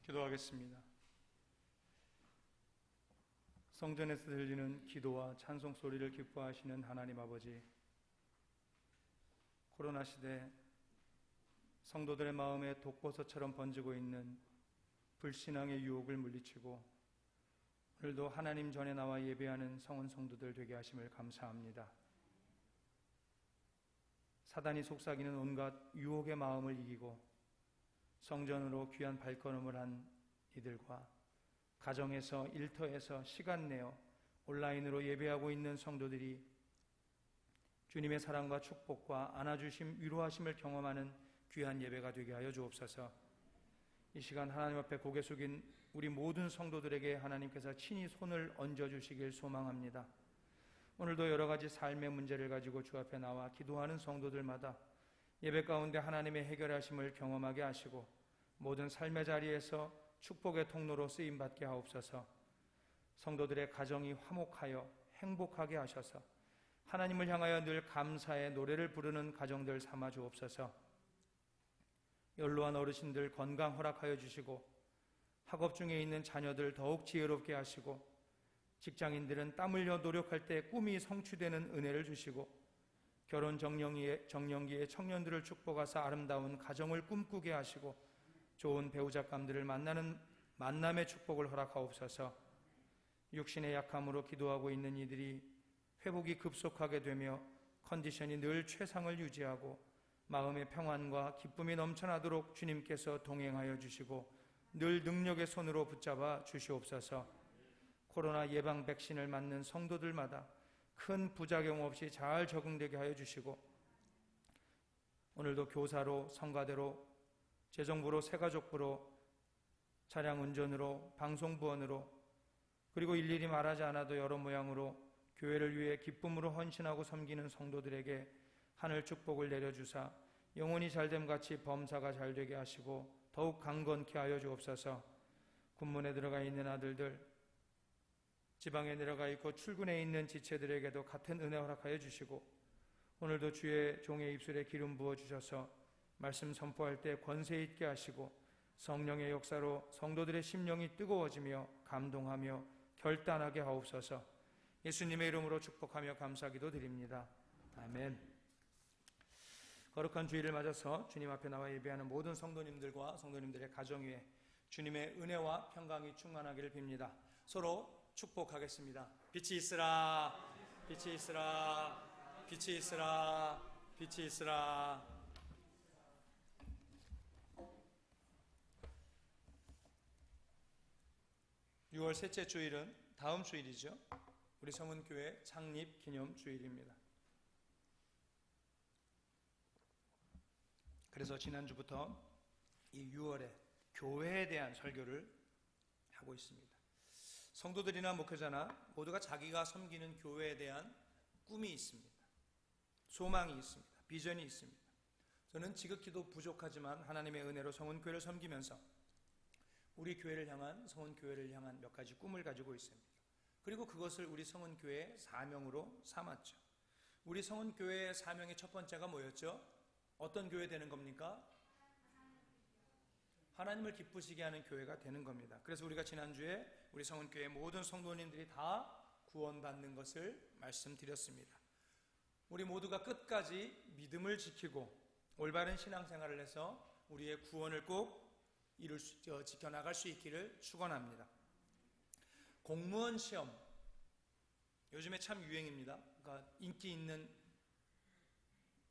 기도하겠습니다. 성전에서 들리는 기도와 찬송 소리를 기뻐하시는 하나님 아버지, 코로나 시대 성도들의 마음에 독버섯처럼 번지고 있는 불신앙의 유혹을 물리치고 오늘도 하나님 전에 나와 예배하는 성원 성도들 되게 하심을 감사합니다. 사단이 속삭이는 온갖 유혹의 마음을 이기고 성전으로 귀한 발걸음을 한 이들과 가정에서 일터에서 시간 내어 온라인으로 예배하고 있는 성도들이 주님의 사랑과 축복과 안아주심, 위로하심을 경험하는 귀한 예배가 되게 하여 주옵소서. 이 시간 하나님 앞에 고개 숙인 우리 모든 성도들에게 하나님께서 친히 손을 얹어주시길 소망합니다. 오늘도 여러 가지 삶의 문제를 가지고 주 앞에 나와 기도하는 성도들마다 예배 가운데 하나님의 해결하심을 경험하게 하시고 모든 삶의 자리에서 축복의 통로로 쓰임받게 하옵소서. 성도들의 가정이 화목하여 행복하게 하셔서 하나님을 향하여 늘 감사의 노래를 부르는 가정들 삼아 주옵소서. 연로한 어르신들 건강 허락하여 주시고 학업 중에 있는 자녀들 더욱 지혜롭게 하시고 직장인들은 땀 흘려 노력할 때 꿈이 성취되는 은혜를 주시고 결혼 정년기에 청년들을 축복하사 아름다운 가정을 꿈꾸게 하시고 좋은 배우자감들을 만나는 만남의 축복을 허락하옵소서. 육신의 약함으로 기도하고 있는 이들이 회복이 급속하게 되며 컨디션이 늘 최상을 유지하고 마음의 평안과 기쁨이 넘쳐나도록 주님께서 동행하여 주시고 늘 능력의 손으로 붙잡아 주시옵소서. 코로나 예방 백신을 맞는 성도들마다 큰 부작용 없이 잘 적응되게 하여 주시고 오늘도 교사로, 성가대로, 재정부로, 새가족부로, 차량 운전으로, 방송부원으로 그리고 일일이 말하지 않아도 여러 모양으로 교회를 위해 기쁨으로 헌신하고 섬기는 성도들에게 하늘 축복을 내려주사 영혼이 잘됨같이 범사가 잘되게 하시고 더욱 강건케 하여 주옵소서. 군문에 들어가 있는 아들들, 지방에 내려가 있고 출근해 있는 지체들에게도 같은 은혜 허락하여 주시고 오늘도 주의 종의 입술에 기름 부어주셔서 말씀 선포할 때 권세 있게 하시고 성령의 역사로 성도들의 심령이 뜨거워지며 감동하며 결단하게 하옵소서. 예수님의 이름으로 축복하며 감사기도 드립니다. 아멘. 거룩한 주일을 맞아서 주님 앞에 나와 예배하는 모든 성도님들과 성도님들의 가정 위에 주님의 은혜와 평강이 충만하기를 빕니다. 서로 축복하겠습니다. 빛이 있으라, 빛이 있으라, 빛이 있으라, 빛이 있으라. (6월) 셋째 주일은 다음 주일이죠. 우리 성은교회 창립 기념 주일입니다. 그래서 지난주부터 이 6월에 교회에 대한 설교를 하고 있습니다. 성도들이나 목회자나 모두가 자기가 섬기는 교회에 대한 꿈이 있습니다. 소망이 있습니다. 비전이 있습니다. 저는 지극히도 부족하지만 하나님의 은혜로 성은교회를 섬기면서 우리 교회를 향한, 성은교회를 향한 몇 가지 꿈을 가지고 있습니다. 그리고 그것을 우리 성은교회의 사명으로 삼았죠. 우리 성은교회의 사명의 첫 번째가 뭐였죠? 어떤 교회 되는 겁니까? 하나님을 기쁘시게 하는 교회가 되는 겁니다. 그래서 우리가 지난주에 우리 성은교회 모든 성도님들이 다 구원받는 것을 말씀드렸습니다. 우리 모두가 끝까지 믿음을 지키고 올바른 신앙생활을 해서 우리의 구원을 꼭 지켜나갈 수 있기를 축원합니다. 공무원 시험, 요즘에 참 유행입니다. 그러니까 인기 있는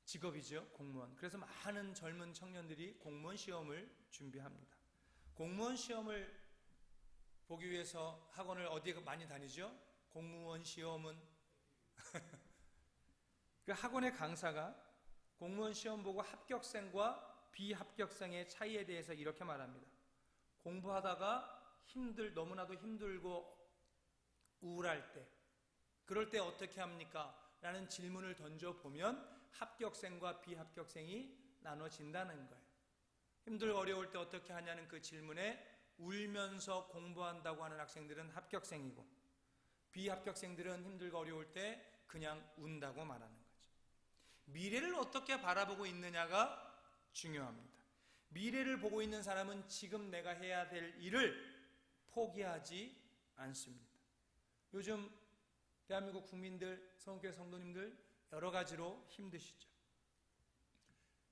직업이죠, 공무원. 그래서 많은 젊은 청년들이 공무원 시험을 준비합니다. 공무원 시험을 보기 위해서 학원을 어디에 많이 다니죠? 공무원 시험은 그 학원의 강사가 공무원 시험 보고 합격생과 비합격생의 차이에 대해서 이렇게 말합니다. 공부하다가 너무나도 힘들고 우울할 때, 그럴 때 어떻게 합니까? 라는 질문을 던져보면 합격생과 비합격생이 나눠진다는 거예요. 힘들고 어려울 때 어떻게 하냐는 그 질문에 울면서 공부한다고 하는 학생들은 합격생이고 비합격생들은 힘들고 어려울 때 그냥 운다고 말하는 거죠. 미래를 어떻게 바라보고 있느냐가 중요합니다. 미래를 보고 있는 사람은 지금 내가 해야 될 일을 포기하지 않습니다. 요즘 대한민국 국민들, 성교회 성도님들 여러 가지로 힘드시죠.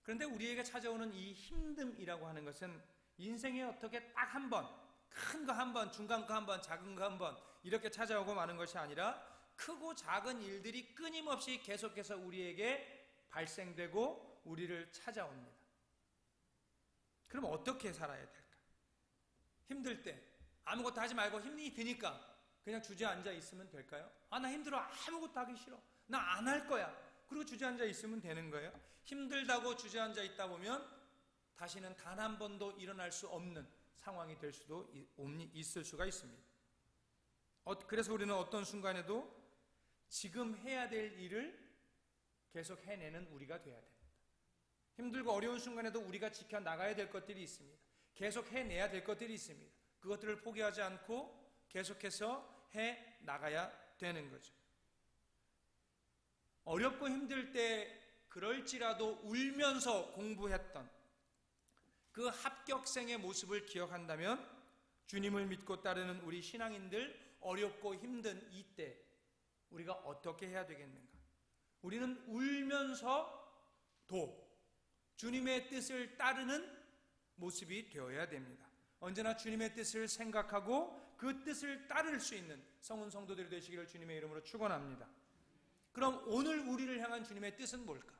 그런데 우리에게 찾아오는 이 힘듦이라고 하는 것은 인생에 어떻게 딱 한 번, 큰 거 한 번, 중간 거 한 번, 작은 거 한 번 이렇게 찾아오고 마는 것이 아니라 크고 작은 일들이 끊임없이 계속해서 우리에게 발생되고 우리를 찾아옵니다. 그럼 어떻게 살아야 될까? 힘들 때 아무것도 하지 말고 힘이 드니까 그냥 주저앉아 있으면 될까요? 나 힘들어. 아무것도 하기 싫어. 나 안 할 거야. 그리고 주저앉아 있으면 되는 거예요? 힘들다고 주저앉아 있다 보면 다시는 단 한 번도 일어날 수 없는 상황이 될 수도 있을 수가 있습니다. 그래서 우리는 어떤 순간에도 지금 해야 될 일을 계속 해내는 우리가 돼야 됩니다. 힘들고 어려운 순간에도 우리가 지켜나가야 될 것들이 있습니다. 계속 해내야 될 것들이 있습니다. 그것들을 포기하지 않고 계속해서 해나가야 되는 거죠. 어렵고 힘들 때 그럴지라도 울면서 공부했던 그 합격생의 모습을 기억한다면 주님을 믿고 따르는 우리 신앙인들 어렵고 힘든 이때 우리가 어떻게 해야 되겠는가? 우리는 울면서도 주님의 뜻을 따르는 모습이 되어야 됩니다. 언제나 주님의 뜻을 생각하고 그 뜻을 따를 수 있는 성은 성도들이 되시기를 주님의 이름으로 축원합니다. 그럼 오늘 우리를 향한 주님의 뜻은 뭘까?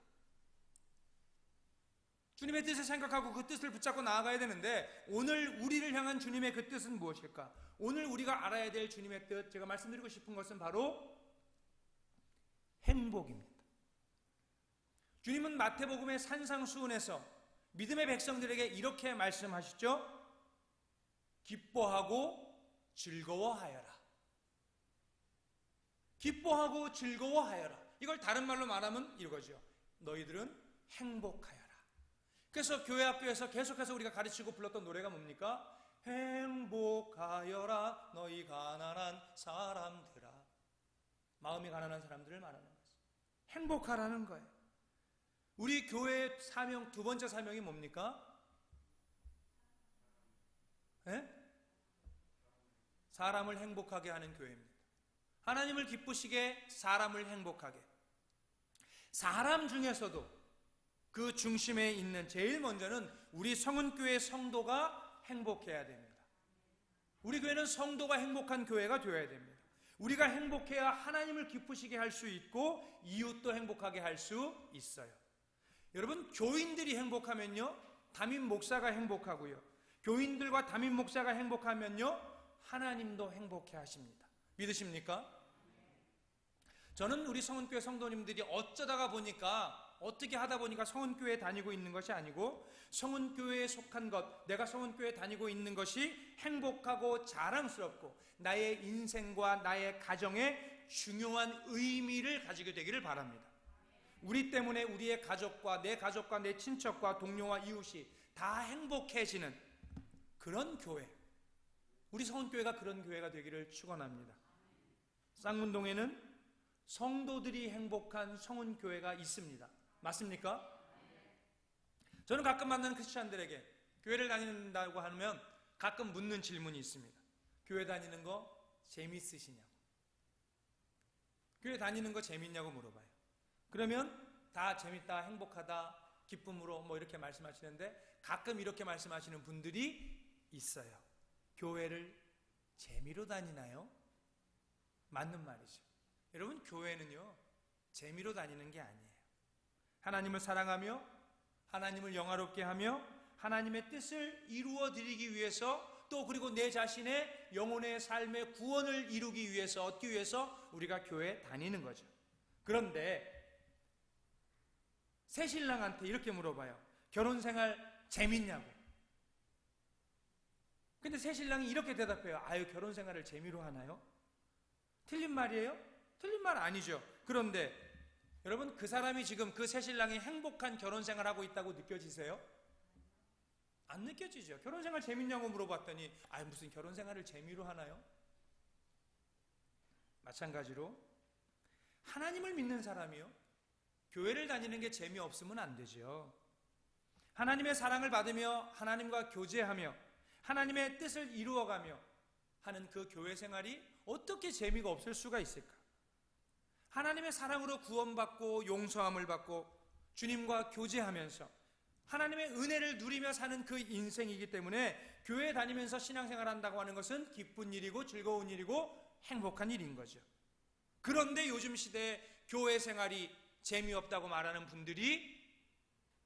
주님의 뜻을 생각하고 그 뜻을 붙잡고 나아가야 되는데 오늘 우리를 향한 주님의 그 뜻은 무엇일까? 오늘 우리가 알아야 될 주님의 뜻, 제가 말씀드리고 싶은 것은 바로 행복입니다. 주님은 마태복음의 산상수훈에서 믿음의 백성들에게 이렇게 말씀하시죠. 기뻐하고 즐거워하여라. 기뻐하고 즐거워하여라. 이걸 다른 말로 말하면 이거죠. 너희들은 행복하여라. 그래서 교회 학교에서 계속해서 우리가 가르치고 불렀던 노래가 뭡니까? 행복하여라 너희 가난한 사람들아. 마음이 가난한 사람들을 말하는 거죠. 행복하라는 거예요. 우리 교회의 사명, 두 번째 사명이 뭡니까? 사람을 행복하게 하는 교회입니다. 하나님을 기쁘시게 사람을 행복하게. 사람 중에서도 그 중심에 있는 제일 먼저는 우리 성은교회 성도가 행복해야 됩니다. 우리 교회는 성도가 행복한 교회가 되어야 됩니다. 우리가 행복해야 하나님을 기쁘시게 할 수 있고 이웃도 행복하게 할 수 있어요. 여러분, 교인들이 행복하면요 담임 목사가 행복하고요, 교인들과 담임 목사가 행복하면요 하나님도 행복해 하십니다. 믿으십니까? 저는 우리 성은교회 성도님들이 어쩌다가 보니까 어떻게 하다 보니까 성은교회에 다니고 있는 것이 아니고 성은교회에 속한 것, 내가 성은교회에 다니고 있는 것이 행복하고 자랑스럽고 나의 인생과 나의 가정에 중요한 의미를 가지게 되기를 바랍니다. 우리 때문에 우리의 가족과 내 친척과 동료와 이웃이 다 행복해지는 그런 교회, 우리 성은교회가 그런 교회가 되기를 축원합니다. 쌍문동에는 성도들이 행복한 성은교회가 있습니다. 맞습니까? 저는 가끔 만나는 크리스찬들에게 교회를 다닌다고 하면 가끔 묻는 질문이 있습니다. 교회 다니는 거 재밌으시냐고. 교회 다니는 거 재밌냐고 물어봐요. 그러면 다 재밌다, 행복하다, 기쁨으로 뭐 이렇게 말씀하시는데 가끔 이렇게 말씀하시는 분들이 있어요. 교회를 재미로 다니나요? 맞는 말이죠. 여러분, 교회는요 재미로 다니는 게 아니에요. 하나님을 사랑하며 하나님을 영화롭게 하며 하나님의 뜻을 이루어 드리기 위해서, 또 그리고 내 자신의 영혼의 삶의 구원을 이루기 위해서, 얻기 위해서 우리가 교회에 다니는 거죠. 그런데 새신랑한테 이렇게 물어봐요. 결혼생활 재밌냐고. 근데 새신랑이 이렇게 대답해요. 아유, 결혼생활을 재미로 하나요? 틀린 말이에요? 틀린 말 아니죠. 그런데 여러분, 그 사람이 지금 그 새신랑이 행복한 결혼생활을 하고 있다고 느껴지세요? 안 느껴지죠. 결혼생활 재밌냐고 물어봤더니 무슨 결혼생활을 재미로 하나요? 마찬가지로 하나님을 믿는 사람이요, 교회를 다니는 게 재미없으면 안 되죠. 하나님의 사랑을 받으며 하나님과 교제하며 하나님의 뜻을 이루어가며 하는 그 교회 생활이 어떻게 재미가 없을 수가 있을까? 하나님의 사랑으로 구원받고 용서함을 받고 주님과 교제하면서 하나님의 은혜를 누리며 사는 그 인생이기 때문에 교회 다니면서 신앙생활 한다고 하는 것은 기쁜 일이고 즐거운 일이고 행복한 일인 거죠. 그런데 요즘 시대에 교회 생활이 재미없다고 말하는 분들이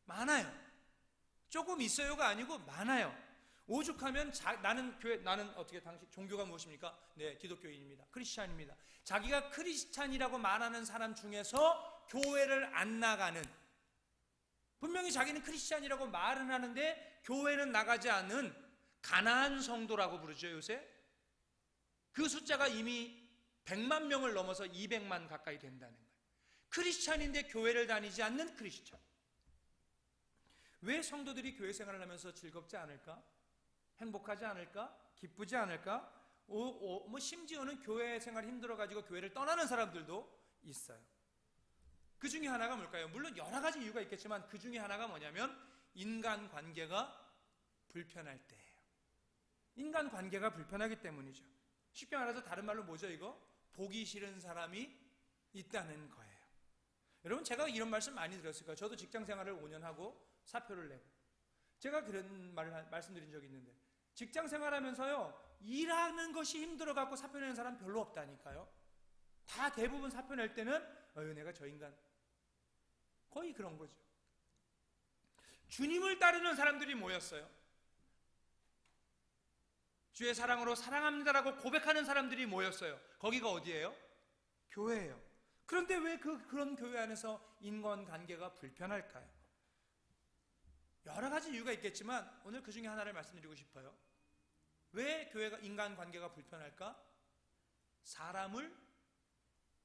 많아요. 조금 있어요가 아니고 많아요. 오죽하면 나는 어떻게 당시 종교가 무엇입니까? 네, 기독교인입니다. 크리스찬입니다. 자기가 크리스찬이라고 말하는 사람 중에서 교회를 안 나가는, 분명히 자기는 크리스찬이라고 말은 하는데 교회는 나가지 않는 가난한 성도라고 부르죠, 요새. 그 숫자가 이미 100만 명을 넘어서 200만 가까이 된다는 거예요. 크리스찬인데 교회를 다니지 않는 크리스찬. 왜 성도들이 교회 생활을 하면서 즐겁지 않을까? 행복하지 않을까? 기쁘지 않을까? 심지어는 교회 생활이 힘들어가지고 교회를 떠나는 사람들도 있어요. 그 중에 하나가 뭘까요? 물론 여러 가지 이유가 있겠지만 그 중에 하나가 뭐냐면 인간관계가 불편할 때예요. 인간관계가 불편하기 때문이죠. 쉽게 말해서 다른 말로 뭐죠 이거? 보기 싫은 사람이 있다는 거예요. 여러분, 제가 이런 말씀 많이 들었을 거예요. 저도 직장생활을 5년 하고 사표를 내고 제가 그런 말을 말씀드린 적이 있는데, 직장생활하면서요 일하는 것이 힘들어갖고 사표 내는 사람 별로 없다니까요. 다 대부분 사표 낼 때는 내가 저 인간, 거의 그런 거죠. 주님을 따르는 사람들이 모였어요. 주의 사랑으로 사랑합니다라고 고백하는 사람들이 모였어요. 거기가 어디예요? 교회예요. 그런데 왜 그런 교회 안에서 인간관계가 불편할까요? 여러 가지 이유가 있겠지만 오늘 그 중에 하나를 말씀드리고 싶어요. 왜 교회가 인간관계가 불편할까? 사람을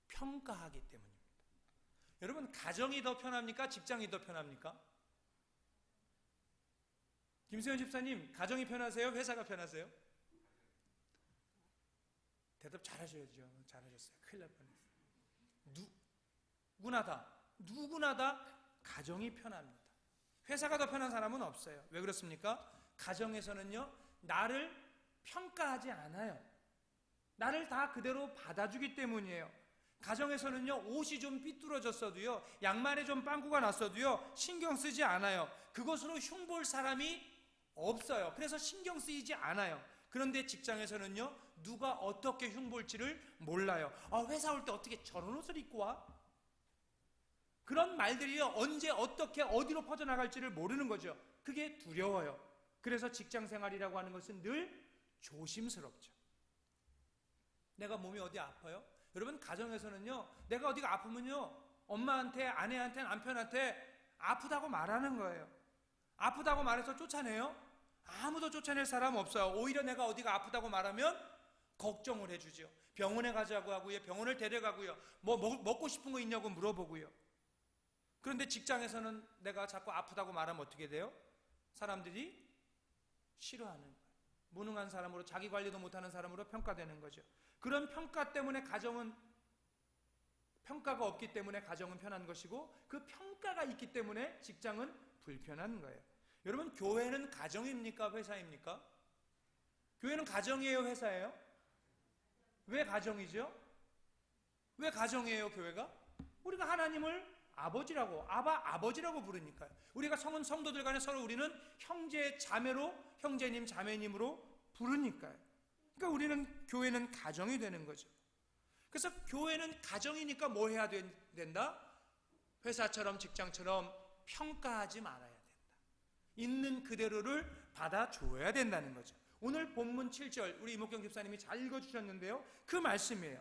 평가하기 때문입니다. 여러분, 가정이 더 편합니까? 직장이 더 편합니까? 김세현 집사님, 가정이 편하세요? 회사가 편하세요? 대답 잘하셔야죠. 잘하셨어요. 큰일 날 뻔했어요. 누구나 다 가정이 편합니다. 회사가 더 편한 사람은 없어요. 왜 그렇습니까? 가정에서는요 나를 평가하지 않아요. 나를 다 그대로 받아주기 때문이에요. 가정에서는요 옷이 좀 삐뚤어졌어도요, 양말에 좀 빵꾸가 났어도요 신경 쓰지 않아요. 그것으로 흉볼 사람이 없어요. 그래서 신경 쓰이지 않아요. 그런데 직장에서는요 누가 어떻게 흉볼지를 몰라요. 회사 올 때 어떻게 저런 옷을 입고 와? 그런 말들이요 언제 어떻게 어디로 퍼져나갈지를 모르는 거죠. 그게 두려워요. 그래서 직장생활이라고 하는 것은 늘 조심스럽죠. 내가 몸이 어디 아파요? 여러분, 가정에서는요 내가 어디가 아프면요 엄마한테, 아내한테, 남편한테 아프다고 말하는 거예요. 아프다고 말해서 쫓아내요? 아무도 쫓아낼 사람 없어요. 오히려 내가 어디가 아프다고 말하면 걱정을 해주죠. 병원에 가자고 하고요, 병원을 데려가고요, 뭐 먹고 싶은 거 있냐고 물어보고요. 그런데 직장에서는 내가 자꾸 아프다고 말하면 어떻게 돼요? 사람들이 싫어하는 거예요. 무능한 사람으로, 자기 관리도 못하는 사람으로 평가되는 거죠. 그런 평가 때문에 가정은, 평가가 없기 때문에 가정은 편한 것이고, 그 평가가 있기 때문에 직장은 불편한 거예요. 여러분, 교회는 가정입니까? 회사입니까? 교회는 가정이에요? 회사예요? 왜 가정이죠? 왜 가정이에요? 교회가? 우리가 하나님을 아버지라고 부르니까요. 우리가 성도들 간에 서로 우리는 형제 자매로, 형제님 자매님으로 부르니까요. 그러니까 우리는, 교회는 가정이 되는 거죠. 그래서 교회는 가정이니까 뭐 해야 된다? 회사처럼 직장처럼 평가하지 말아야 된다. 있는 그대로를 받아줘야 된다는 거죠. 오늘 본문 7절 우리 이목경 집사님이 잘 읽어주셨는데요, 그 말씀이에요.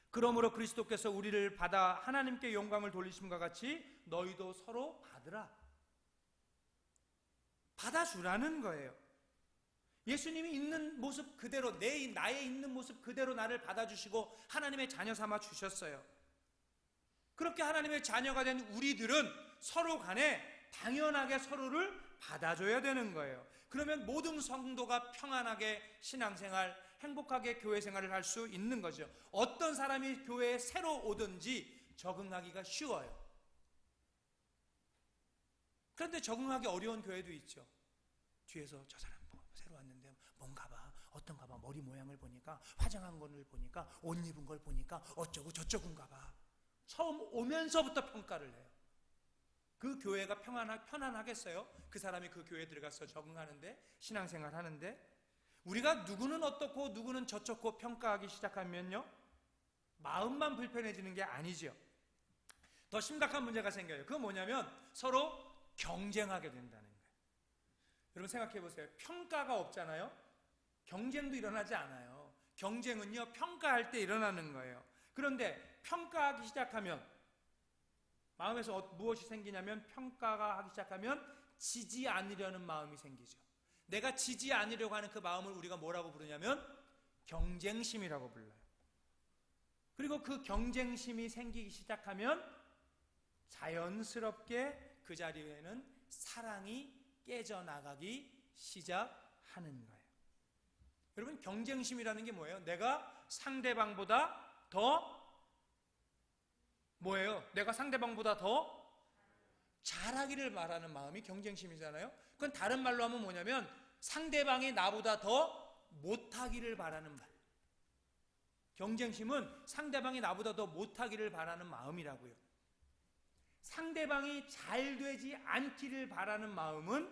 그러므로 그리스도께서 우리를 받아 하나님께 영광을 돌리심과 같이 너희도 서로 받으라. 받아주라는 거예요. 예수님이 있는 모습 그대로, 나의 있는 모습 그대로 나를 받아주시고 하나님의 자녀 삼아 주셨어요. 그렇게 하나님의 자녀가 된 우리들은 서로 간에 당연하게 서로를 받아줘야 되는 거예요. 그러면 모든 성도가 평안하게 신앙생활, 행복하게 교회생활을 할 수 있는 거죠. 어떤 사람이 교회에 새로 오든지 적응하기가 쉬워요. 그런데 적응하기 어려운 교회도 있죠. 뒤에서 저 사람 새로 왔는데 뭔가 봐, 어떤가 봐, 머리 모양을 보니까, 화장한 거를 보니까, 옷 입은 걸 보니까 어쩌고 저쩌고인가 봐. 처음 오면서부터 평가를 해요. 그 교회가 편안하겠어요? 그 사람이 그 교회에 들어가서 적응하는데, 신앙생활 하는데, 우리가 누구는 어떻고 누구는 저쩌고 평가하기 시작하면요, 마음만 불편해지는 게 아니죠. 더 심각한 문제가 생겨요. 그건 뭐냐면 서로 경쟁하게 된다는 거예요. 여러분 생각해 보세요. 평가가 없잖아요. 경쟁도 일어나지 않아요. 경쟁은요, 평가할 때 일어나는 거예요. 그런데 평가하기 시작하면 마음에서 무엇이 생기냐면, 평가가 하기 시작하면 지지 않으려는 마음이 생기죠. 내가 지지 않으려고 하는 그 마음을 우리가 뭐라고 부르냐면 경쟁심이라고 불러요. 그리고 그 경쟁심이 생기기 시작하면 자연스럽게 그 자리에는 사랑이 깨져나가기 시작하는 거예요. 여러분, 경쟁심이라는 게 뭐예요? 내가 상대방보다 더 뭐예요? 내가 상대방보다 더 잘하기를 바라는 마음이 경쟁심이잖아요. 그건 다른 말로 하면 뭐냐면 상대방이 나보다 더 못하기를 바라는 말. 경쟁심은 상대방이 나보다 더 못하기를 바라는 마음이라고요. 상대방이 잘 되지 않기를 바라는 마음은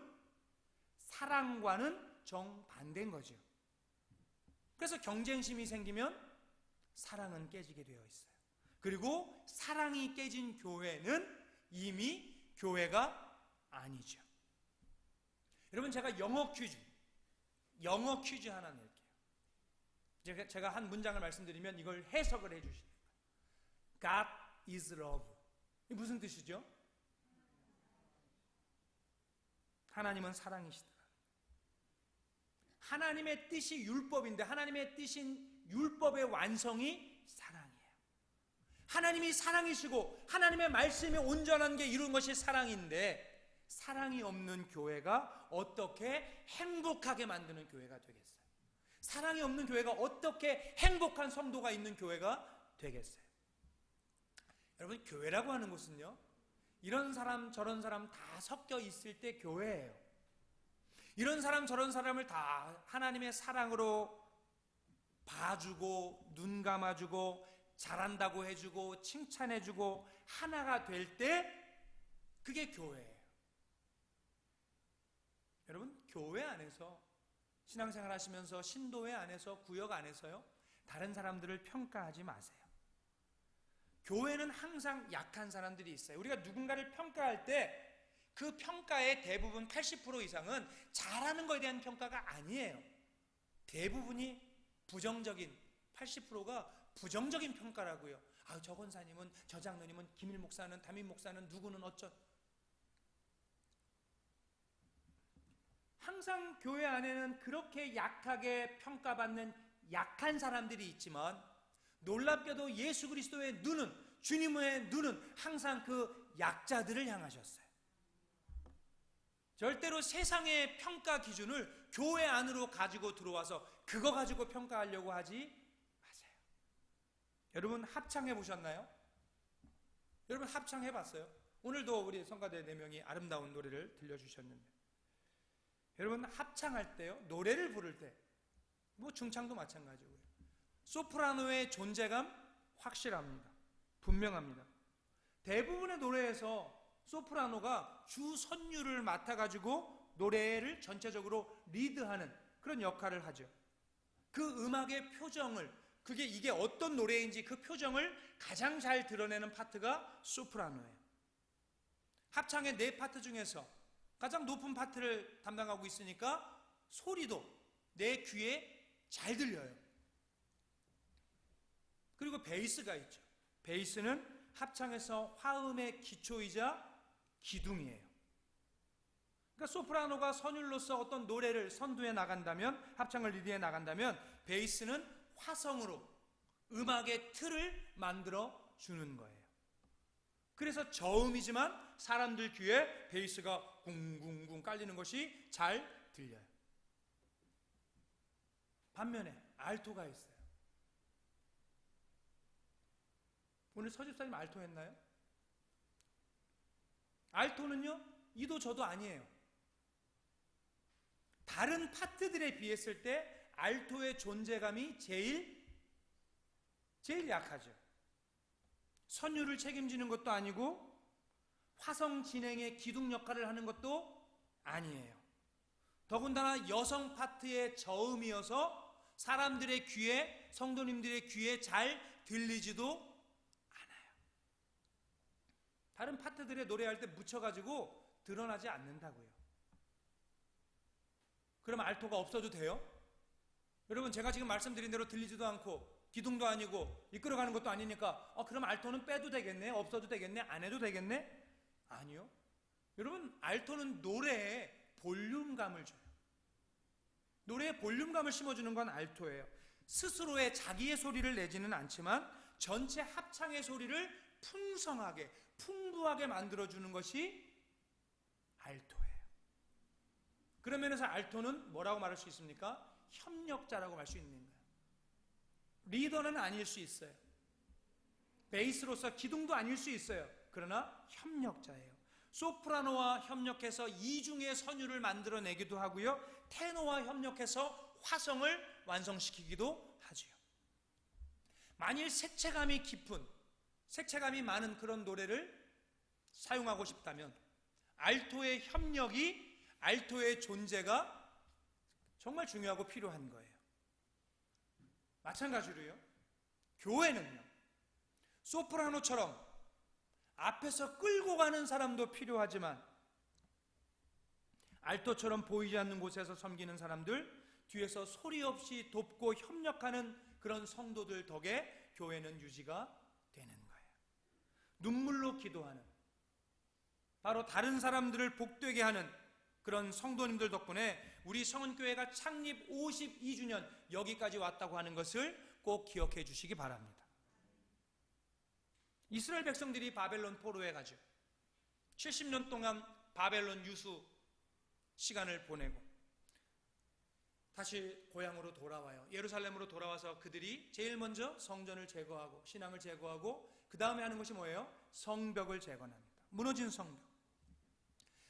사랑과는 정반대인 거죠. 그래서 경쟁심이 생기면 사랑은 깨지게 되어 있어요. 그리고 사랑이 깨진 교회는 이미 교회가 아니죠. 여러분, 제가 영어 퀴즈 하나 낼게요. 제가 한 문장을 말씀드리면 이걸 해석을 해주시는 거예요. God is love. 이게 무슨 뜻이죠? 하나님은 사랑이시다. 하나님의 뜻이 율법인데, 하나님의 뜻인 율법의 완성이 사랑이에요. 하나님이 사랑이시고 하나님의 말씀이 온전한 게 이룬 것이 사랑인데, 사랑이 없는 교회가 어떻게 행복하게 만드는 교회가 되겠어요? 사랑이 없는 교회가 어떻게 행복한 성도가 있는 교회가 되겠어요? 여러분, 교회라고 하는 곳은요, 이런 사람 저런 사람 다 섞여 있을 때 교회예요. 이런 사람 저런 사람을 다 하나님의 사랑으로 봐주고 눈 감아주고 잘한다고 해주고 칭찬해주고 하나가 될 때 그게 교회예요. 여러분, 교회 안에서 신앙생활 하시면서 신도회 안에서 구역 안에서요, 다른 사람들을 평가하지 마세요. 교회는 항상 약한 사람들이 있어요. 우리가 누군가를 평가할 때 그 평가의 대부분 80% 이상은 잘하는 것에 대한 평가가 아니에요. 대부분이 부정적인, 80%가 부정적인 평가라고요. 아, 저 권사님은, 저 장로님은, 김일 목사는, 담임 목사는, 누구는 어쩌. 항상 교회 안에는 그렇게 약하게 평가받는 약한 사람들이 있지만, 놀랍게도 예수 그리스도의 눈은, 주님의 눈은 항상 그 약자들을 향하셨어요. 절대로 세상의 평가 기준을 교회 안으로 가지고 들어와서 그거 가지고 평가하려고 하지 마세요. 여러분, 합창해 보셨나요? 여러분, 합창해 봤어요? 오늘도 우리 성가대 4명이 아름다운 노래를 들려주셨는데, 여러분, 합창할 때요, 노래를 부를 때, 뭐 중창도 마찬가지고요, 소프라노의 존재감 확실합니다. 분명합니다. 대부분의 노래에서 소프라노가 주 선율을 맡아가지고 노래를 전체적으로 리드하는 그런 역할을 하죠. 그 음악의 표정을, 이게 어떤 노래인지 그 표정을 가장 잘 드러내는 파트가 소프라노예요. 합창의 4파트 중에서 가장 높은 파트를 담당하고 있으니까 소리도 내 귀에 잘 들려요. 그리고 베이스가 있죠. 베이스는 합창에서 화음의 기초이자 기둥이에요. 그러니까 소프라노가 선율로서 어떤 노래를 선두에 나간다면, 합창을 리드해 나간다면, 베이스는 화성으로 음악의 틀을 만들어 주는 거예요. 그래서 저음이지만 사람들 귀에 베이스가 궁궁궁 깔리는 것이 잘 들려요. 반면에 알토가 있어요. 오늘 서집사님 알토 했나요? 알토는요, 이도 저도 아니에요. 다른 파트들에 비했을 때 알토의 존재감이 제일 약하죠. 선율을 책임지는 것도 아니고 화성 진행의 기둥 역할을 하는 것도 아니에요. 더군다나 여성 파트의 저음이어서 사람들의 귀에, 성도님들의 귀에 잘 들리지도 않아요. 다른 파트들의 노래할 때 묻혀가지고 드러나지 않는다고요. 그럼 알토가 없어도 돼요? 여러분, 제가 지금 말씀드린 대로 들리지도 않고 기둥도 아니고 이끌어가는 것도 아니니까 그럼 알토는 빼도 되겠네? 없어도 되겠네? 안 해도 되겠네? 아니요. 여러분, 알토는 노래에 볼륨감을 줘요. 노래에 볼륨감을 심어주는 건 알토예요. 스스로의 자기의 소리를 내지는 않지만 전체 합창의 소리를 풍성하게, 풍부하게 만들어주는 것이 알토예요. 그런 면에서 알토는 뭐라고 말할 수 있습니까? 협력자라고 말 수 있는 거예요. 리더는 아닐 수 있어요. 베이스로서 기둥도 아닐 수 있어요. 그러나 협력자예요. 소프라노와 협력해서 이중의 선율을 만들어내기도 하고요, 테너와 협력해서 화성을 완성시키기도 하지요. 만일 색채감이 깊은, 색채감이 많은 그런 노래를 사용하고 싶다면 알토의 협력이, 알토의 존재가 정말 중요하고 필요한 거예요. 마찬가지로요, 교회는요, 소프라노처럼 앞에서 끌고 가는 사람도 필요하지만 알토처럼 보이지 않는 곳에서 섬기는 사람들, 뒤에서 소리 없이 돕고 협력하는 그런 성도들 덕에 교회는 유지가 되는 거예요. 눈물로 기도하는, 바로 다른 사람들을 복되게 하는 그런 성도님들 덕분에 우리 성은교회가 창립 52주년 여기까지 왔다고 하는 것을 꼭 기억해 주시기 바랍니다. 이스라엘 백성들이 바벨론 포로에 가죠. 70년 동안 바벨론 유수 시간을 보내고 다시 고향으로 돌아와요. 예루살렘으로 돌아와서 그들이 제일 먼저 성전을 제거하고 신앙을 제거하고 그 다음에 하는 것이 뭐예요? 성벽을 재건합니다. 무너진 성벽.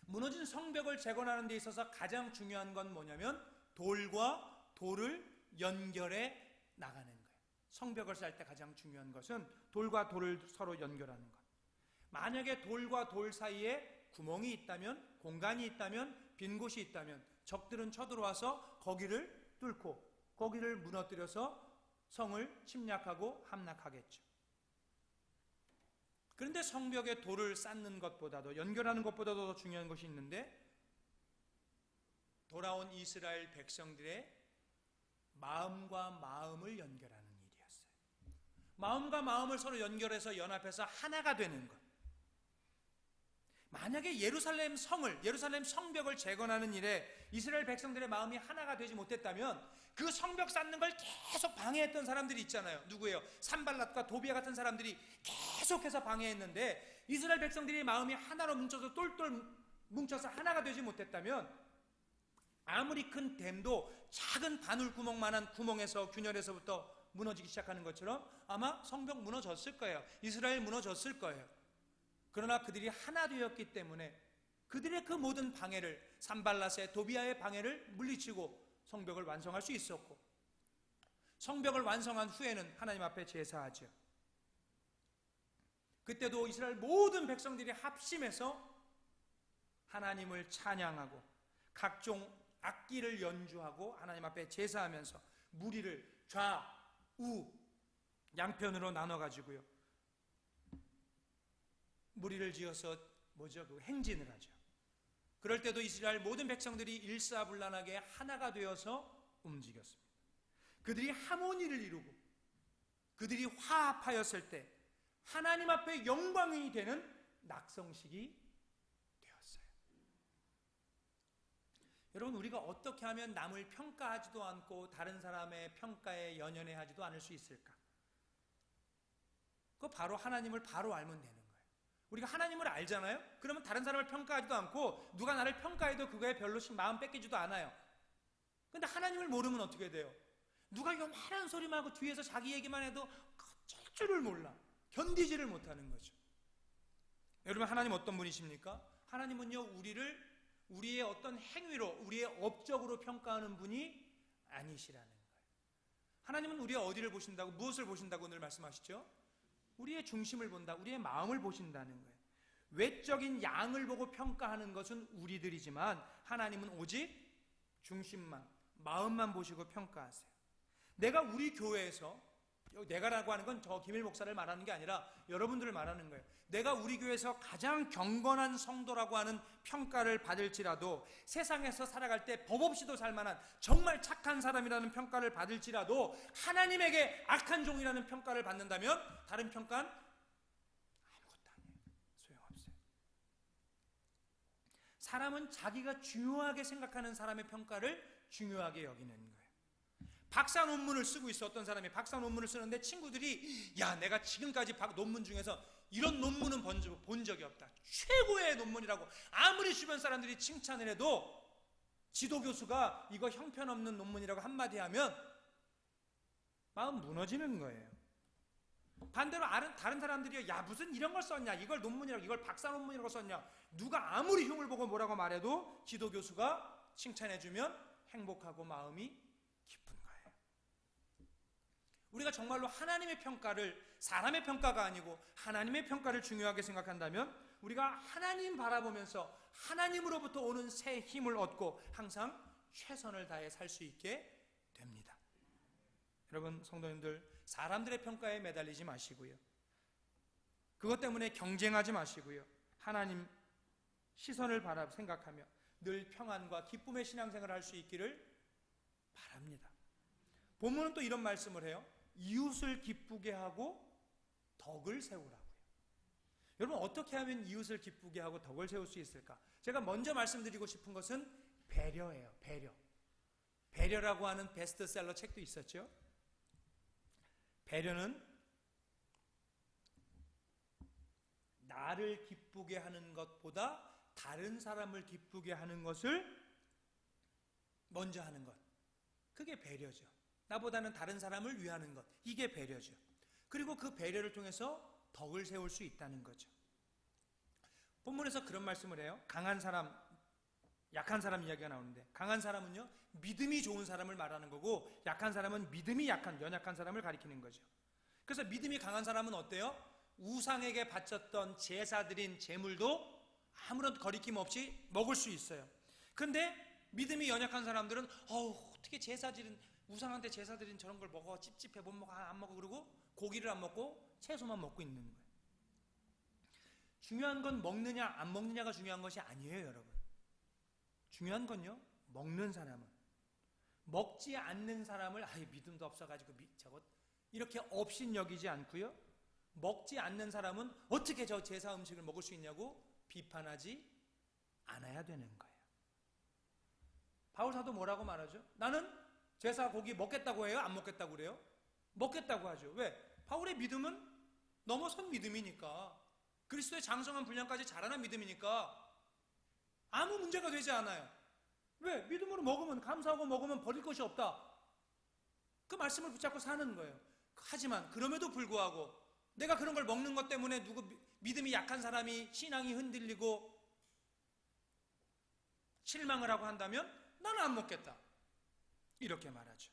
무너진 성벽을 재건하는 데 있어서 가장 중요한 건 뭐냐면 돌과 돌을 연결해 나가는 거예요. 성벽을 쌓을 때 가장 중요한 것은 돌과 돌을 서로 연결하는 것. 만약에 돌과 돌 사이에 구멍이 있다면, 공간이 있다면, 빈 곳이 있다면 적들은 쳐들어와서 거기를 뚫고 거기를 무너뜨려서 성을 침략하고 함락하겠죠. 그런데 성벽에 돌을 쌓는 것보다도, 연결하는 것보다도 더 중요한 것이 있는데, 돌아온 이스라엘 백성들의 마음과 마음을 연결하는 일이었어요. 마음과 마음을 서로 연결해서 연합해서 하나가 되는 것. 만약에 예루살렘 성벽을 재건하는 일에 이스라엘 백성들의 마음이 하나가 되지 못했다면 그 성벽 쌓는 걸 계속 방해했던 사람들이 있잖아요. 누구예요? 산발랏과 도비아 같은 사람들이 계속해서 방해했는데 이스라엘 백성들이 마음이 하나로 뭉쳐서 똘똘 뭉쳐서 하나가 되지 못했다면 아무리 큰 댐도 작은 바늘구멍만한 구멍에서, 균열에서부터 무너지기 시작하는 것처럼 아마 성벽 무너졌을 거예요. 이스라엘 무너졌을 거예요. 그러나 그들이 하나 되었기 때문에 그들의 그 모든 방해를, 산발랏의, 도비아의 방해를 물리치고 성벽을 완성할 수 있었고, 성벽을 완성한 후에는 하나님 앞에 제사하죠. 그때도 이스라엘 모든 백성들이 합심해서 하나님을 찬양하고 각종 악기를 연주하고 하나님 앞에 제사하면서 무리를 좌우 양편으로 나눠 가지고요, 무리를 지어서 그 행진을 하죠. 그럴 때도 이스라엘 모든 백성들이 일사불란하게 하나가 되어서 움직였습니다. 그들이 하모니를 이루고 그들이 화합하였을 때 하나님 앞에 영광이 되는 낙성식이 되었어요. 여러분, 우리가 어떻게 하면 남을 평가하지도 않고 다른 사람의 평가에 연연해하지도 않을 수 있을까? 그거 바로 하나님을 바로 알면 되는 거예요. 우리가 하나님을 알잖아요? 그러면 다른 사람을 평가하지도 않고 누가 나를 평가해도 그거에 별로 마음 뺏기지도 않아요. 근데 하나님을 모르면 어떻게 돼요? 누가 요만한 소리만 하고 뒤에서 자기 얘기만 해도 어쩔 줄을 몰라. 견디지를 못하는 거죠. 여러분, 하나님 어떤 분이십니까? 하나님은요, 우리의 어떤 행위로, 우리의 업적으로 평가하는 분이 아니시라는 거예요. 하나님은 우리의 어디를 보신다고, 무엇을 보신다고 늘 말씀하시죠? 우리의 중심을 본다, 우리의 마음을 보신다는 거예요. 외적인 양을 보고 평가하는 것은 우리들이지만 하나님은 오직 중심만, 마음만 보시고 평가하세요. 내가 우리 교회에서, 내가라고 하는 건 저 김일 목사를 말하는 게 아니라 여러분들을 말하는 거예요. 내가 우리 교회에서 가장 경건한 성도라고 하는 평가를 받을지라도, 세상에서 살아갈 때 법 없이도 살만한 정말 착한 사람이라는 평가를 받을지라도 하나님에게 악한 종이라는 평가를 받는다면 다른 평가는 아무것도 아니에요. 소용없어요. 사람은 자기가 중요하게 생각하는 사람의 평가를 중요하게 여기는 거예요. 박사 논문을 쓰고 있어. 어떤 사람이 박사 논문을 쓰는데 친구들이, 야, 내가 지금까지 논문 중에서 이런 논문은 본 적이 없다, 최고의 논문이라고 아무리 주변 사람들이 칭찬을 해도 지도교수가 이거 형편없는 논문이라고 한마디 하면 마음 무너지는 거예요. 반대로 다른 사람들이, 야, 무슨 이런 걸 썼냐, 이걸 논문이라고, 이걸 박사 논문이라고 썼냐, 누가 아무리 흉을 보고 뭐라고 말해도 지도교수가 칭찬해주면 행복하고 마음이 기쁜 거예요. 우리가 정말로 하나님의 평가를, 사람의 평가가 아니고 하나님의 평가를 중요하게 생각한다면 우리가 하나님 바라보면서 하나님으로부터 오는 새 힘을 얻고 항상 최선을 다해 살 수 있게 됩니다. 여러분 성도님들, 사람들의 평가에 매달리지 마시고요, 그것 때문에 경쟁하지 마시고요, 하나님 시선을 생각하며 늘 평안과 기쁨의 신앙생활을 할 수 있기를 바랍니다. 본문은 또 이런 말씀을 해요. 이웃을 기쁘게 하고 덕을 세우라고요. 여러분, 어떻게 하면 이웃을 기쁘게 하고 덕을 세울 수 있을까? 제가 먼저 말씀드리고 싶은 것은 배려예요. 배려라고 하는 베스트셀러 책도 있었죠. 배려는 나를 기쁘게 하는 것보다 다른 사람을 기쁘게 하는 것을 먼저 하는 것, 그게 배려죠. 나보다는 다른 사람을 위하는 것, 이게 배려죠. 그리고 그 배려를 통해서 덕을 세울 수 있다는 거죠. 본문에서 그런 말씀을 해요. 강한 사람, 약한 사람 이야기가 나오는데, 강한 사람은요, 믿음이 좋은 사람을 말하는 거고, 약한 사람은 믿음이 연약한 사람을 가리키는 거죠. 그래서 믿음이 강한 사람은 어때요? 우상에게 바쳤던 제사 드린 제물도 아무런 거리낌 없이 먹을 수 있어요. 근데 믿음이 연약한 사람들은 어떻게 우상한테 제사 드린 저런 걸 먹어, 찝찝해, 못 먹어, 안 먹어, 그러고 고기를 안 먹고 채소만 먹고 있는 거예요. 중요한 건 먹느냐 안 먹느냐가 중요한 것이 아니에요, 여러분. 중요한 건요, 먹는 사람은, 먹지 않는 사람을 믿음도 없어가지고 저것 이렇게 업신여기지 않고요, 먹지 않는 사람은 어떻게 저 제사 음식을 먹을 수 있냐고 비판하지 않아야 되는 거예요. 바울 사도 뭐라고 말하죠? 나는 제사 고기 먹겠다고 해요? 안 먹겠다고 그래요? 먹겠다고 하죠. 왜? 바울의 믿음은 넘어선 믿음이니까, 그리스도의 장성한 분량까지 자라난 믿음이니까 아무 문제가 되지 않아요. 왜? 믿음으로 먹으면, 감사하고 먹으면 버릴 것이 없다, 그 말씀을 붙잡고 사는 거예요. 하지만 그럼에도 불구하고 내가 그런 걸 먹는 것 때문에 믿음이 약한 사람이 신앙이 흔들리고 실망을 하고 한다면 나는 안 먹겠다, 이렇게 말하죠.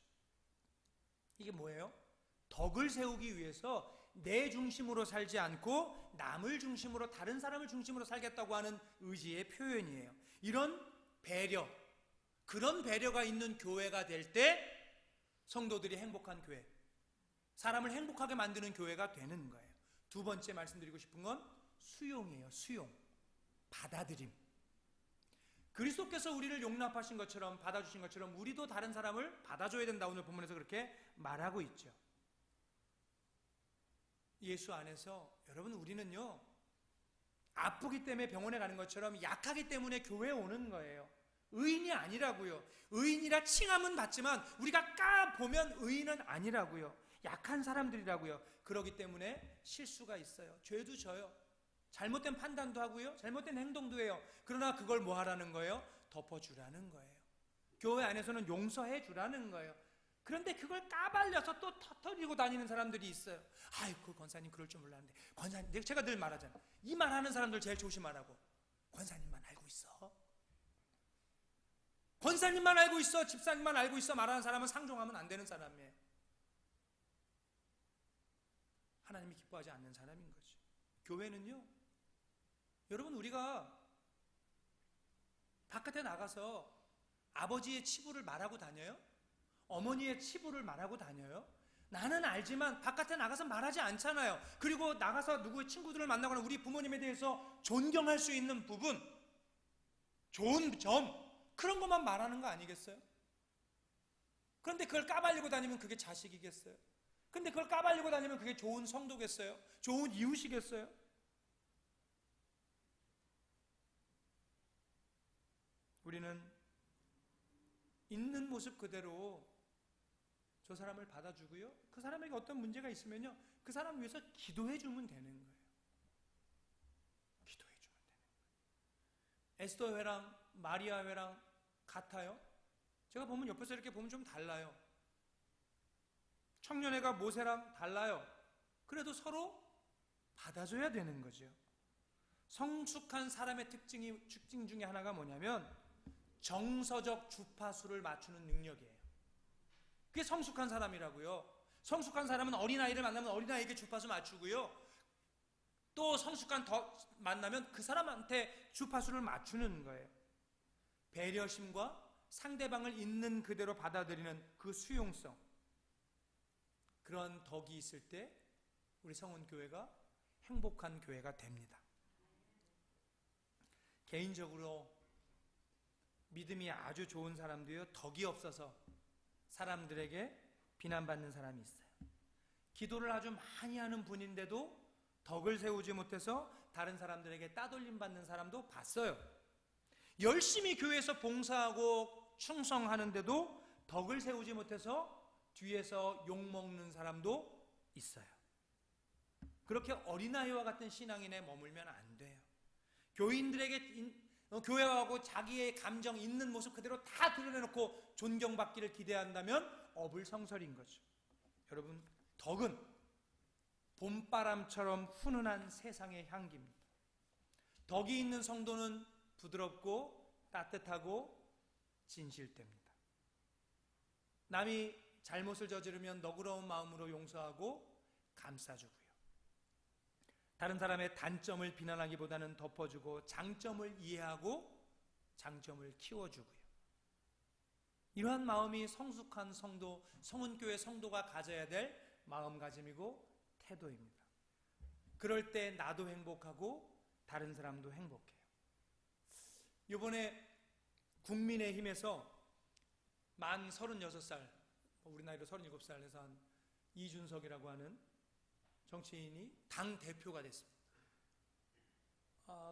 이게 뭐예요? 덕을 세우기 위해서 내 중심으로 살지 않고 남을 중심으로, 다른 사람을 중심으로 살겠다고 하는 의지의 표현이에요. 이런 배려, 그런 배려가 있는 교회가 될 때 성도들이 행복한 교회, 사람을 행복하게 만드는 교회가 되는 거예요. 두 번째 말씀드리고 싶은 건 수용이에요. 수용, 받아들임. 그리스도께서 우리를 용납하신 것처럼, 받아주신 것처럼 우리도 다른 사람을 받아줘야 된다, 오늘 본문에서 그렇게 말하고 있죠. 예수 안에서 여러분, 우리는요, 아프기 때문에 병원에 가는 것처럼 약하기 때문에 교회에 오는 거예요. 의인이 아니라고요. 의인이라 칭함은 받지만 우리가 까보면 의인은 아니라고요. 약한 사람들이라고요. 그렇기 때문에 실수가 있어요. 죄도 져요. 잘못된 판단도 하고요, 잘못된 행동도 해요. 그러나 그걸 뭐 하라는 거예요? 덮어주라는 거예요. 교회 안에서는 용서해 주라는 거예요. 그런데 그걸 까발려서 또 터뜨리고 다니는 사람들이 있어요. 아이고, 권사님 그럴 줄 몰랐는데. 권사님, 제가 늘 말하잖아요. 이 말하는 사람들 제일 조심하라고. 권사님만 알고 있어. 권사님만 알고 있어, 집사님만 알고 있어 말하는 사람은 상종하면 안 되는 사람이에요. 하나님이 기뻐하지 않는 사람인 거죠. 교회는요, 여러분, 우리가 바깥에 나가서 아버지의 치부를 말하고 다녀요? 어머니의 치부를 말하고 다녀요? 나는 알지만 바깥에 나가서 말하지 않잖아요. 그리고 나가서 누구의 친구들을 만나거나 우리 부모님에 대해서 존경할 수 있는 부분, 좋은 점, 그런 것만 말하는 거 아니겠어요? 그런데 그걸 까발리고 다니면 그게 자식이겠어요? 근데 그걸 까발리고 다니면 그게 좋은 성도겠어요? 좋은 이웃이겠어요? 우리는 있는 모습 그대로 저 사람을 받아주고요, 그 사람에게 어떤 문제가 있으면요, 그 사람 위해서 기도해 주면 되는 거예요. 기도해 주면 되는 거예요. 에스더 회랑 마리아 회랑 같아요? 제가 보면 옆에서 이렇게 보면 좀 달라요. 청년회가 모세랑 달라요. 그래도 서로 받아줘야 되는 거죠. 성숙한 사람의 특징 중에 하나가 뭐냐면 정서적 주파수를 맞추는 능력이에요. 그게 성숙한 사람이라고요. 성숙한 사람은 어린아이를 만나면 어린아이에게 주파수 맞추고요, 또 성숙한 더 만나면 그 사람한테 주파수를 맞추는 거예요. 배려심과 상대방을 있는 그대로 받아들이는 그 수용성, 그런 덕이 있을 때 우리 성은교회가 행복한 교회가 됩니다. 개인적으로 믿음이 아주 좋은 사람도요, 덕이 없어서 사람들에게 비난받는 사람이 있어요. 기도를 아주 많이 하는 분인데도 덕을 세우지 못해서 다른 사람들에게 따돌림 받는 사람도 봤어요. 열심히 교회에서 봉사하고 충성하는데도 덕을 세우지 못해서 뒤에서 욕먹는 사람도 있어요. 그렇게 어린아이와 같은 신앙인에 머물면 안 돼요. 교인들에게 교회하고 자기의 감정 있는 모습 그대로 다 드러내놓고 존경받기를 기대한다면 어불성설인 거죠. 여러분, 덕은 봄바람처럼 훈훈한 세상의 향기입니다. 덕이 있는 성도는 부드럽고 따뜻하고 진실됩니다. 남이 잘못을 저지르면 너그러운 마음으로 용서하고 감싸주고요, 다른 사람의 단점을 비난하기보다는 덮어주고 장점을 이해하고 장점을 키워주고요. 이러한 마음이 성숙한 성도, 성은교회 성도가 가져야 될 마음가짐이고 태도입니다. 그럴 때 나도 행복하고 다른 사람도 행복해요. 이번에 국민의힘에서 만 36살, 우리 나이로 37살 해서 한 이준석이라고 하는 정치인이 당 대표가 됐습니다.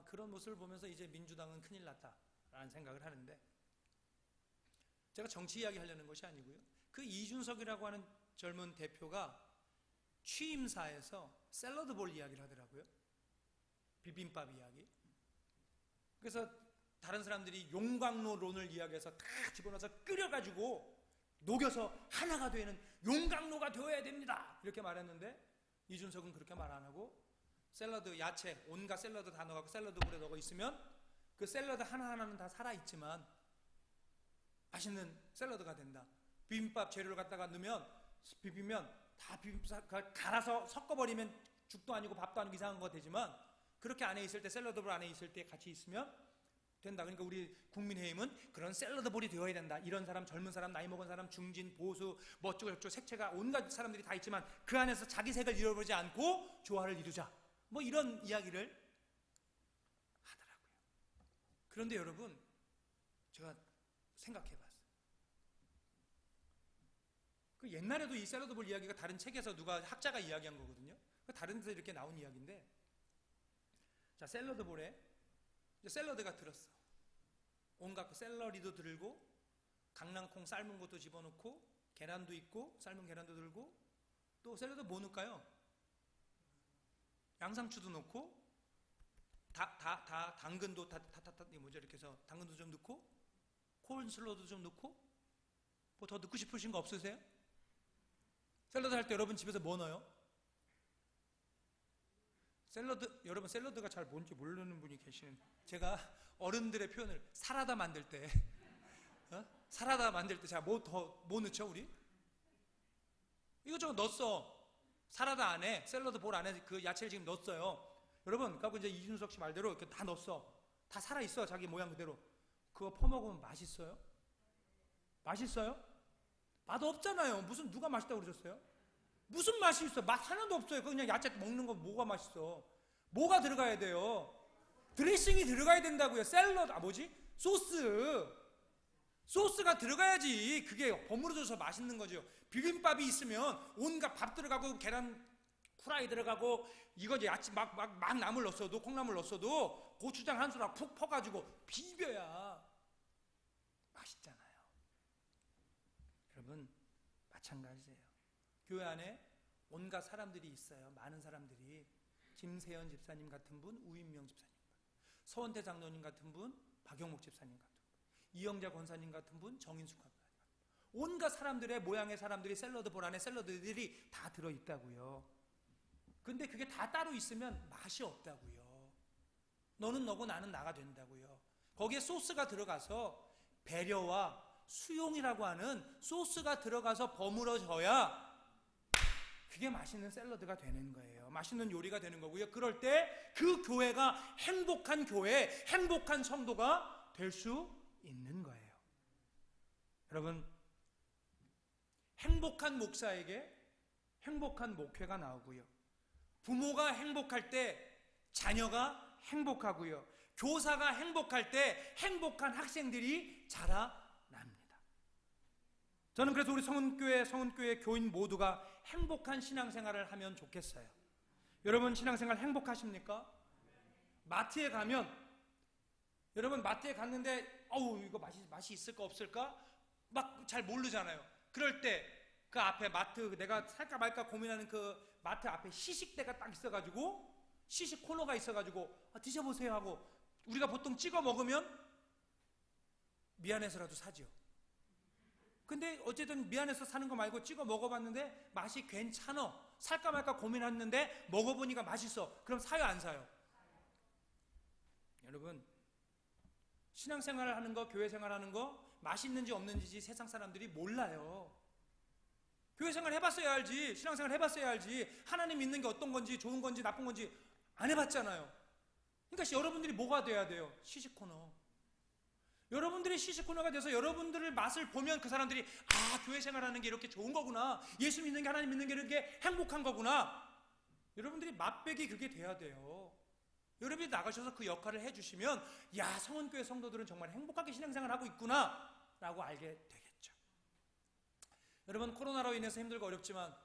그런 모습을 보면서 이제 민주당은 큰일 났다라는 생각을 하는데, 제가 정치 이야기 하려는 것이 아니고요, 그 이준석이라고 하는 젊은 대표가 취임사에서 샐러드볼 이야기를 하더라고요. 비빔밥 이야기. 그래서 다른 사람들이 용광로론을 이야기해서 다 집어넣어서 끓여가지고 녹여서 하나가 되는 용광로가 되어야 됩니다, 이렇게 말했는데 이준석은 그렇게 말 안 하고 샐러드, 야채, 온갖 샐러드 다 넣어갖고 샐러드볼에 넣어 있으면 그 샐러드 하나하나는 다 살아있지만 맛있는 샐러드가 된다. 비빔밥 재료를 갖다가 넣으면, 비비면 다 비빔밥 갈아서 섞어버리면 죽도 아니고 밥도 아니고 이상한 거 되지만, 그렇게 안에 있을 때, 샐러드볼 안에 있을 때 같이 있으면 된다. 그러니까 우리 국민의힘은 그런 샐러드볼이 되어야 된다. 이런 사람, 젊은 사람, 나이 먹은 사람, 중진, 보수, 뭐 어쩌고 저쩌고 색채가 온갖 사람들이 다 있지만 그 안에서 자기 색을 잃어버리지 않고 조화를 이루자, 뭐 이런 이야기를 하더라고요. 그런데 여러분, 제가 생각해봤어요. 그 옛날에도 이 샐러드볼 이야기가 다른 책에서 누가 학자가 이야기한 거거든요. 다른 데서 이렇게 나온 이야기인데, 자, 샐러드볼에 이제 샐러드가 들었어. 온갖 샐러리도 들고 강낭콩 삶은 것도 집어넣고 계란도 있고 삶은 계란도 들고, 또 샐러드 뭐 넣을까요? 양상추도 넣고 당근도 뭐죠, 이렇게 해서 당근도 좀 넣고 콜슬로도 좀 넣고, 뭐 더 넣고 싶으신 거 없으세요? 샐러드 할 때 여러분 집에서 뭐 넣어요? 샐러드, 여러분 샐러드가 잘 뭔지 모르는 분이 계시는데, 제가 어른들의 표현을 사라다 만들 때 사라다 만들 때 제가 뭐 넣죠 우리? 이것저것 넣었어. 사라다 안에, 샐러드 볼 안에 그 야채를 지금 넣었어요. 여러분, 그리고 이제 이준석 씨 말대로 이렇게 다 넣었어. 다 살아있어, 자기 모양 그대로. 그거 퍼먹으면 맛있어요? 맛있어요? 맛 없잖아요. 무슨 누가 맛있다고 그러셨어요? 무슨 맛이 있어? 맛 하나도 없어요. 그냥 야채 먹는 거 뭐가 맛있어? 뭐가 들어가야 돼요? 드레싱이 들어가야 된다고요. 샐러드, 소스가 들어가야지 그게 버무려져서 맛있는 거죠. 비빔밥이 있으면 온갖 밥 들어가고 계란 후라이 들어가고 이거 야채 막 나물 넣었어도, 콩나물 넣었어도 고추장 한 숟가락 푹 퍼가지고 비벼야 맛있잖아요. 여러분, 마찬가지예요. 교회 안에 온갖 사람들이 있어요. 많은 사람들이. 김세현 집사님 같은 분, 우인명 집사님, 서원태 장로님 같은 분, 박영목 집사님 같은 분, 이영자 권사님 같은 분, 정인숙 권사님 같은 분. 온갖 사람들의 모양의 사람들이 샐러드 볼 안에 샐러드들이 다 들어있다고요. 근데 그게 다 따로 있으면 맛이 없다고요. 너는 너고 나는 나가 된다고요. 거기에 소스가 들어가서 배려와 수용이라고 하는 소스가 들어가서 버무려져야 그게 맛있는 샐러드가 되는 거예요. 맛있는 요리가 되는 거고요. 그럴 때 그 교회가 행복한 교회, 행복한 성도가 될 수 있는 거예요. 여러분, 행복한 목사에게 행복한 목회가 나오고요. 부모가 행복할 때 자녀가 행복하고요. 교사가 행복할 때 행복한 학생들이 자라납니다. 저는 그래서 우리 성은교회 교인 모두가 행복한 신앙생활을 하면 좋겠어요. 여러분, 신앙생활 행복하십니까? 마트에 가면, 여러분 마트에 갔는데 이거 맛이 있을까 없을까? 막 잘 모르잖아요. 그럴 때 그 앞에 마트, 내가 살까 말까 고민하는 그 마트 앞에 시식대가 딱 있어가지고, 시식 코너가 있어가지고 드셔보세요 하고 우리가 보통 찍어 먹으면 미안해서라도 사죠. 근데 어쨌든 미안해서 사는 거 말고 찍어 먹어봤는데 맛이 괜찮아, 살까 말까 고민했는데 먹어보니까 맛있어. 그럼 사요 안 사요? 여러분, 신앙생활을 하는 거, 교회 생활하는 거 맛있는지 없는지 세상 사람들이 몰라요. 교회 생활 해봤어야 알지. 신앙생활 해봤어야 알지. 하나님 믿는 게 어떤 건지, 좋은 건지 나쁜 건지 안 해봤잖아요. 그러니까 여러분들이 뭐가 돼야 돼요? 시식 코너. 여러분들이 시식 코너가 돼서 여러분들의 맛을 보면 그 사람들이 교회 생활하는 게 이렇게 좋은 거구나, 예수 믿는 게, 하나님 믿는 게 이렇게 행복한 거구나. 여러분들이 맛백이 그게 돼야 돼요. 여러분이 나가셔서 그 역할을 해주시면, 성원교회 성도들은 정말 행복하게 신앙생활을 하고 있구나 라고 알게 되겠죠. 여러분, 코로나로 인해서 힘들고 어렵지만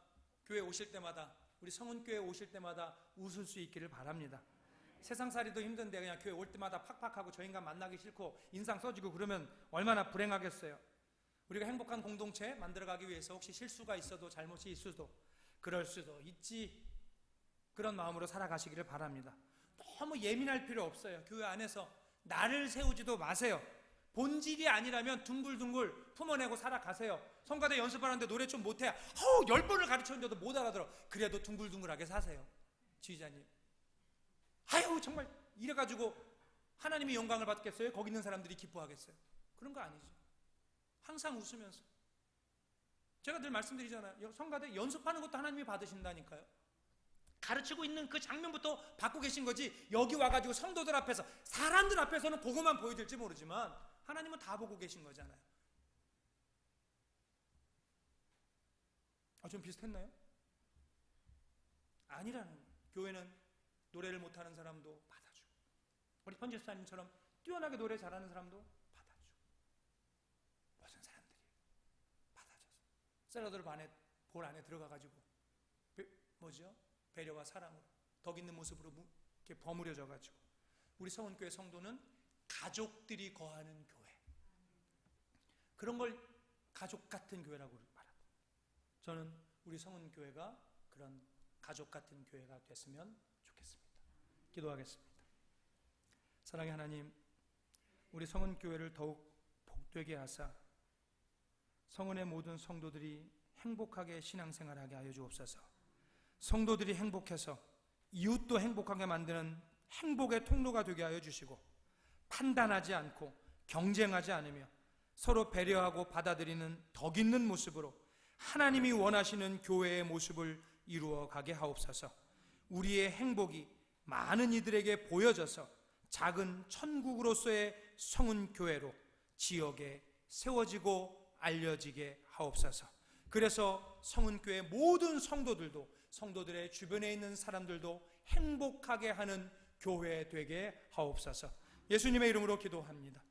교회 오실 때마다, 우리 성은교회 오실 때마다 웃을 수 있기를 바랍니다. 세상살이도 힘든데 그냥 교회 올 때마다 팍팍하고 저 인간 만나기 싫고 인상 써주고 그러면 얼마나 불행하겠어요. 우리가 행복한 공동체 만들어가기 위해서 혹시 실수가 있어도, 잘못이 있어도, 그럴 수도 있지, 그런 마음으로 살아가시기를 바랍니다. 너무 예민할 필요 없어요. 교회 안에서 나를 세우지도 마세요. 본질이 아니라면 둥글둥글 품어내고 살아가세요. 성가대 연습하는데 노래 좀 못해, 10번을 가르쳤는데도 못 알아들어. 그래도 둥글둥글하게 사세요. 지휘자님, 정말 이래가지고 하나님이 영광을 받겠어요? 거기 있는 사람들이 기뻐하겠어요? 그런 거 아니죠. 항상 웃으면서. 제가 늘 말씀드리잖아요. 성가대 연습하는 것도 하나님이 받으신다니까요. 가르치고 있는 그 장면부터 받고 계신 거지, 여기 와가지고 성도들 앞에서, 사람들 앞에서는 그것만 보여줄지 모르지만 하나님은 다 보고 계신 거잖아요. 좀 비슷했나요? 아니라는 거예요. 교회는 노래를 못하는 사람도 받아주고, 우리 편집사님처럼 뛰어나게 노래 잘하는 사람도 받아주고, 모든 사람들이 받아줘서 샐러드를 볼 안에 들어가가지고 배려와 사랑으로 덕 있는 모습으로 이렇게 버무려져가지고, 우리 성은교회 성도는 가족들이 거하는 교회, 그런 걸 가족 같은 교회라고 말합니다. 저는 우리 성은교회가 그런 가족 같은 교회가 됐으면 좋겠습니다. 기도하겠습니다. 사랑의 하나님, 우리 성은교회를 더욱 복되게 하사 성은의 모든 성도들이 행복하게 신앙생활하게 하여 주옵소서. 성도들이 행복해서 이웃도 행복하게 만드는 행복의 통로가 되게 하여 주시고, 판단하지 않고 경쟁하지 않으며 서로 배려하고 받아들이는 덕 있는 모습으로 하나님이 원하시는 교회의 모습을 이루어 가게 하옵소서. 우리의 행복이 많은 이들에게 보여져서 작은 천국으로서의 성은교회로 지역에 세워지고 알려지게 하옵소서. 그래서 성은교회 모든 성도들도, 성도들의 주변에 있는 사람들도 행복하게 하는 교회 되게 하옵소서. 예수님의 이름으로 기도합니다.